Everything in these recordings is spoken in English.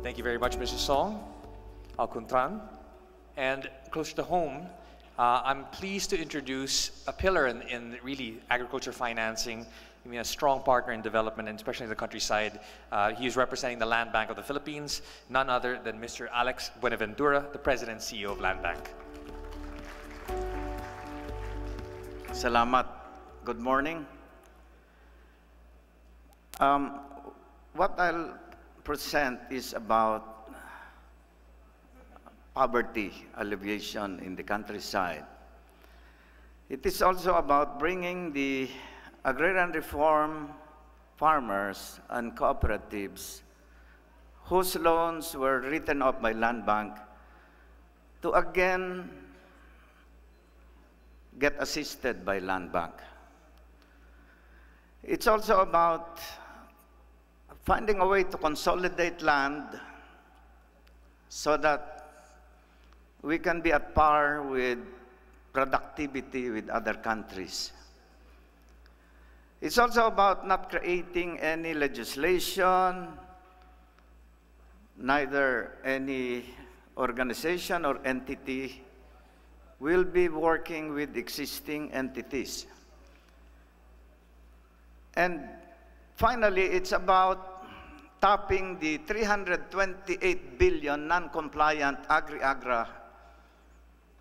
Thank you very much, Mrs. Song, Al Kuntran. And closer to home, I'm pleased to introduce a pillar in really agriculture financing, I mean, a strong partner in development, and especially in the countryside. He is representing the Land Bank of the Philippines, none other than Mr. Alex Buenaventura, the President and CEO of Land Bank. Salamat. Good morning. What I'll present is about poverty alleviation in the countryside. It is also about bringing the agrarian reform farmers and cooperatives whose loans were written off by Land Bank to again get assisted by Land Bank. It's also about finding a way to consolidate land so that we can be at par with productivity with other countries. It's also about not creating any legislation, neither any organization or entity will be working with existing entities. And finally, it's about tapping the 328 billion non-compliant agri-agra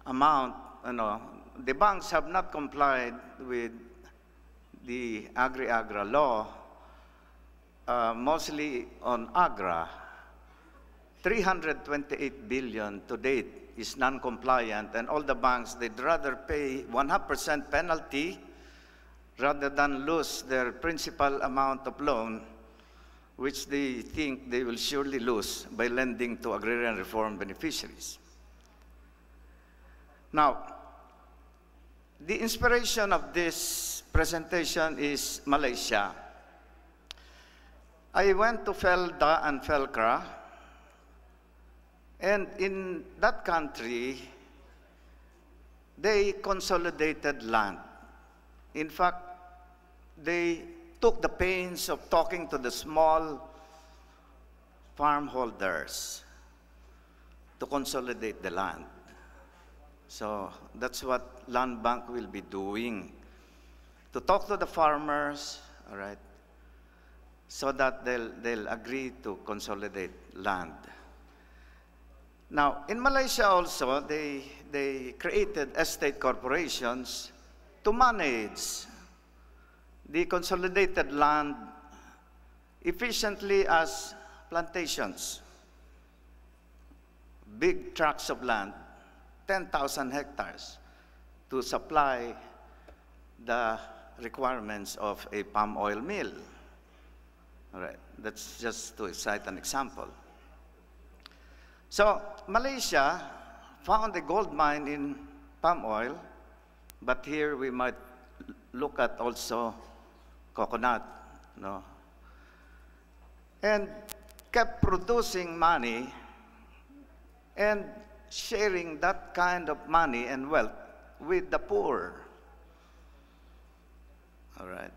amount. The banks have not complied with the agri-agra law, mostly on agra. 328 billion to date is non-compliant, and all the banks, they'd rather pay 100% penalty rather than lose their principal amount of loan, which they think they will surely lose by lending to agrarian reform beneficiaries. Now, the inspiration of this presentation is Malaysia. I went to Felda and Felcra, and in that country, they consolidated land. In fact, they took the pains of talking to the small farm holders to consolidate the land. So that's what Land Bank will be doing, to talk to the farmers, all right, so that they'll agree to consolidate land. Now, in Malaysia also, they created estate corporations to manage the consolidated land efficiently as plantations. Big tracts of land, 10,000 hectares, to supply the requirements of a palm oil mill. All right, that's just to cite an example. So Malaysia found a gold mine in palm oil, but here we might look at also coconut, no? And kept producing money and sharing that kind of money and wealth with the poor. All right.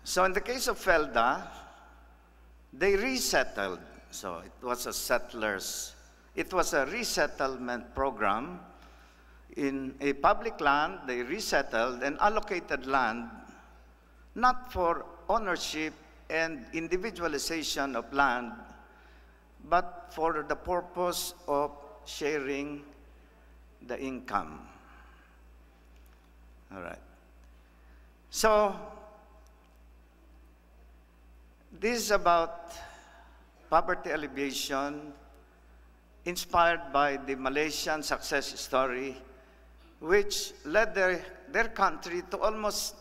So in the case of Felda, they resettled. So it was a resettlement program. In a public land, they resettled and allocated land, not for ownership and individualization of land, but for the purpose of sharing the income. All right. So this is about poverty alleviation, inspired by the Malaysian success story, which led their country to almost,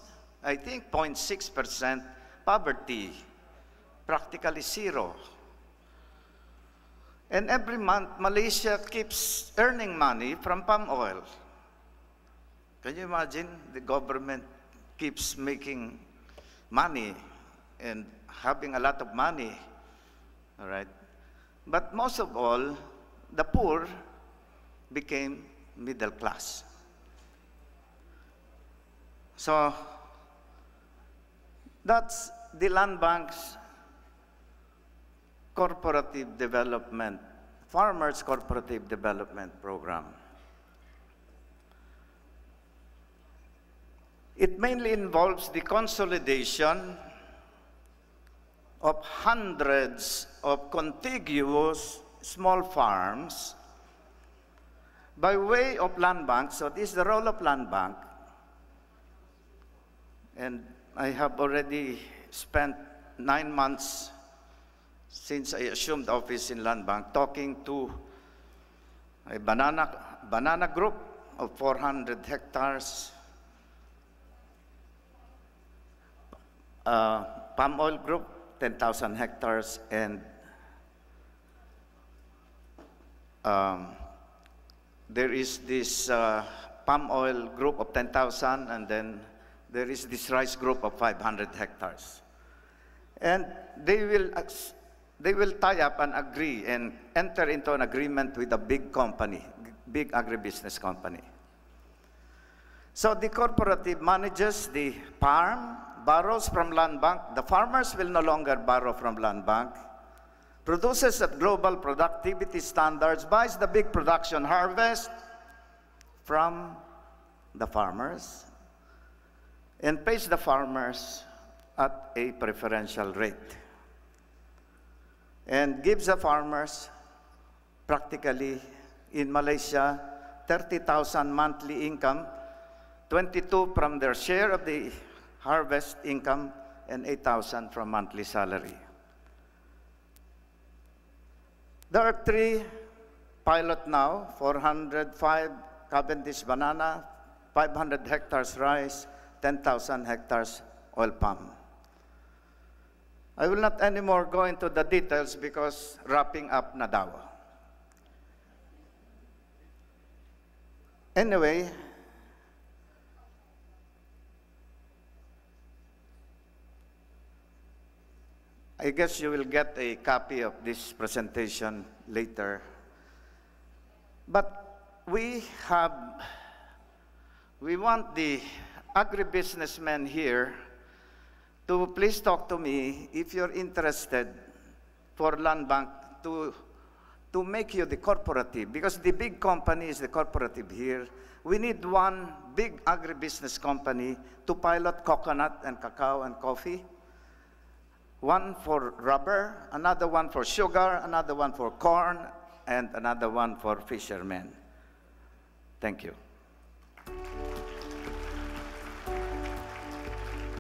I think, 0.6% poverty, practically zero. And every month, Malaysia keeps earning money from palm oil. Can you imagine? The government keeps making money and having a lot of money, all right? But most of all, the poor became middle class. So that's the Land Bank's cooperative development, farmers cooperative development program. It mainly involves the consolidation of hundreds of contiguous small farms by way of land bank. So this is the role of land bank. And I have already spent 9 months since I assumed office in land bank talking to a banana group of 400 hectares, palm oil group, 10,000 hectares, and there is this palm oil group of 10,000, and then there is this rice group of 500 hectares. And they will tie up and agree and enter into an agreement with a big company, big agribusiness company. So the cooperative manages the farm, borrows from land bank. The farmers will no longer borrow from land bank. Produces at global productivity standards, buys the big production harvest from the farmers, and pays the farmers at a preferential rate. And gives the farmers, practically in Malaysia, 30,000 monthly income, 22 from their share of the harvest income, and 8,000 from monthly salary. There are 3 pilot now, 405 Cavendish banana, 500 hectares rice, 10,000 hectares oil palm. I will not anymore go into the details because wrapping up na daw. Anyway, I guess you will get a copy of this presentation later. But we want the agribusinessmen here to please talk to me if you're interested for land bank to make you the cooperative, because the big company is the cooperative here. We need one big agribusiness company to pilot coconut and cacao and coffee, one for rubber, another one for sugar, another one for corn, and another one for fishermen. Thank you.